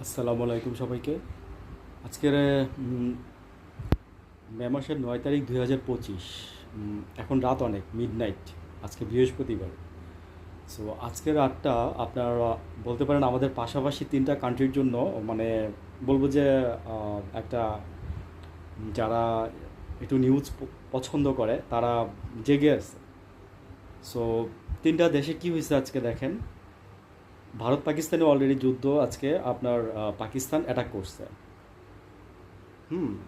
আসসালামু আলাইকুম সবাইকে। আজকের মে মাসের 9 তারিখ 2025। এখন রাত অনেক মিডনাইট। আজকে বৃহস্পতিবার। সো আজকের রাতটা আপনার বলতে পারেন আমাদের পাশাপাশি তিনটা কান্ট্রির জন্য মানে বলবো যে একটা যারা একটু নিউজ পছন্দ করে তারা জেগে আছে। সো তিনটা দেশে কি হয়েছে আজকে দেখেন। ভারত পাকিস্তানে অলরেডি যুদ্ধ। আজকে আপনার পাকিস্তান অ্যাটাক করছে।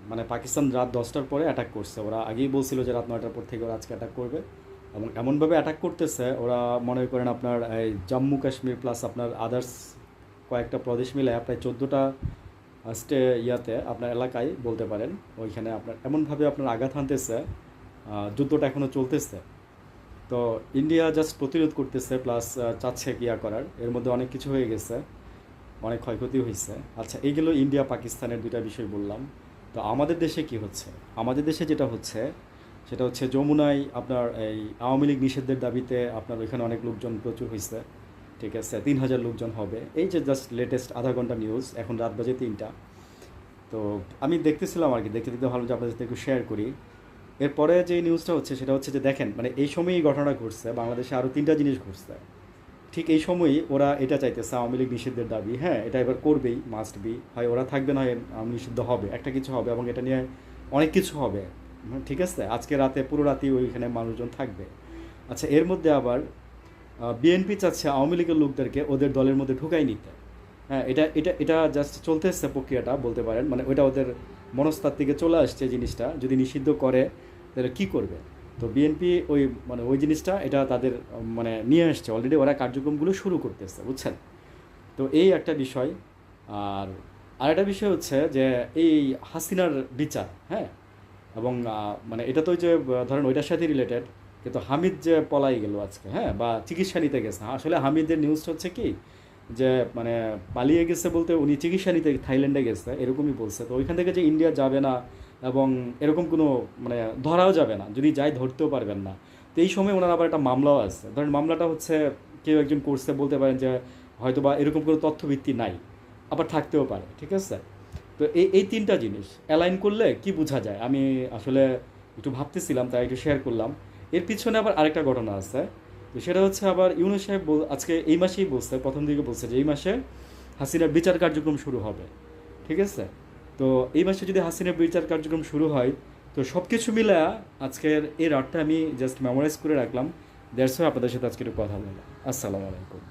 মানে পাকিস্তান রাত 10টার পরে অ্যাটাক করছে। ওরা আগেই বলছিল যে রাত 9টার পর থেকে ওরা আজকে অ্যাটাক করবে, এবং এমনভাবে অ্যাটাক করতেছে ওরা মনে করেন আপনার এই জম্মু কাশ্মীর প্লাস আপনার আদার্স কয়েকটা প্রদেশ মিলে প্রায় 14টা ইয়াতে আপনার এলাকায় বলতে পারেন ওইখানে আপনার এমনভাবে আপনার আঘাত হানতেছে। যুদ্ধটা এখনও চলতেছে। তো ইন্ডিয়া জাস্ট প্রতিরোধ করতেছে প্লাস চাচ্ছে ইয়া করার, এর মধ্যে অনেক কিছু হয়ে গেছে, অনেক ক্ষয়ক্ষতি হয়েছে। আচ্ছা, এইগুলো ইন্ডিয়া পাকিস্তানের দুইটা বিষয় বললাম। তো আমাদের দেশে কি হচ্ছে? আমাদের দেশে যেটা হচ্ছে সেটা হচ্ছে যমুনায় আপনার এই আওয়ামী লীগ নিষিদ্ধের দাবিতে আপনার ওইখানে অনেক লোকজন প্রচুর হয়েছে। ঠিক আছে, 3,000 লোকজন হবে। এই যে জাস্ট লেটেস্ট আধা ঘন্টা নিউজ, এখন রাত বাজে 3টা। তো আমি দেখতেছিলাম আর কি, দেখতে দেখতে ভালো যে আপনাদের সাথে একটু শেয়ার করি। এরপরে যে নিউজটা হচ্ছে সেটা হচ্ছে যে দেখেন, মানে এই সময়ই এই ঘটনাটা ঘটছে, বাংলাদেশে আরও তিনটা জিনিস ঘটছে। ঠিক এই সময়ই ওরা এটা চাইতেছে আওয়ামী লীগ নিষিদ্ধের দাবি। হ্যাঁ, এটা এবার করবেই, মাস্ট বি। হয় ওরা থাকবে, না হয় নিষিদ্ধ হবে, একটা কিছু হবে, এবং এটা নিয়ে অনেক কিছু হবে। ঠিক আছে, আজকে রাতে পুরো রাতেই ওইখানে মানুষজন থাকবে। আচ্ছা, এর মধ্যে আবার বিএনপি চাচ্ছে আওয়ামী লীগের লোকদেরকে ওদের দলের মধ্যে ঢুকাই নিতে। হ্যাঁ, এটা এটা এটা জাস্ট চলতেছে প্রক্রিয়াটা বলতে পারেন, মানে ওইটা ওদের মনস্তাত্ত্বিকে চলে আসছে জিনিসটা। যদি নিষিদ্ধ করে তাহলে কী করবে? তো বিএনপি ওই মানে ওই জিনিসটা এটা তাদের মানে নিয়ে আসছে, অলরেডি ওরা কার্যক্রমগুলো শুরু করতেছে, বুঝছেন? তো এই একটা বিষয়। আর আরেকটা বিষয় হচ্ছে যে এই হাসিনার বিচার, হ্যাঁ, এবং মানে এটা তো ওই যে ধরেন ওইটার সাথে রিলেটেড, কিন্তু হামিদ যে পলাই গেল আজকে, হ্যাঁ, বা চিকিৎসা নিতে গেছে। আসলে হামিদের নিউজটা হচ্ছে কি যে মানে পালিয়ে গেছে বলতে উনি চিকিৎসা নিতে থাইল্যান্ডে গেছে এরকমই বলছে। তো ওইখান থেকে যে ইন্ডিয়া যাবে না এবং এরকম কোনো মানে ধরাও যাবে না, যদি যাই ধরতেও পারবেন না। তো এই সময় ওনার আবার একটা মামলাও আছে। ধরেন মামলাটা হচ্ছে কেউ একজন করছে, বলতে পারেন যে হয়তো বা এরকম কোনো তথ্যভিত্তি নাই, আবার থাকতেও পারে। ঠিক আছে, তো এই এই তিনটা জিনিস অ্যালাইন করলে কি বোঝা যায় আমি আসলে একটু ভাবতেছিলাম, তাই একটু শেয়ার করলাম। এর পিছনে আবার আরেকটা ঘটনা আছে। তো সেটা হচ্ছে আবার ইউনূস সাহেব আজকে এই মাসেই বলছে, প্রথম দিকে বলছে যে এই মাসে হাসিনার বিচার কার্যক্রম শুরু হবে। ঠিক আছে, তো এই মাসে যদি হাসিনার বিচার কার্যক্রম শুরু হয়, তো সব কিছু মিলে আজকের এই রাতটা আমি জাস্ট মেমোরাইজ করে রাখলাম। দ্যাটস ওয়াই আপনাদের সাথে আজকে একটু কথা বললাম। আসসালামু আলাইকুম।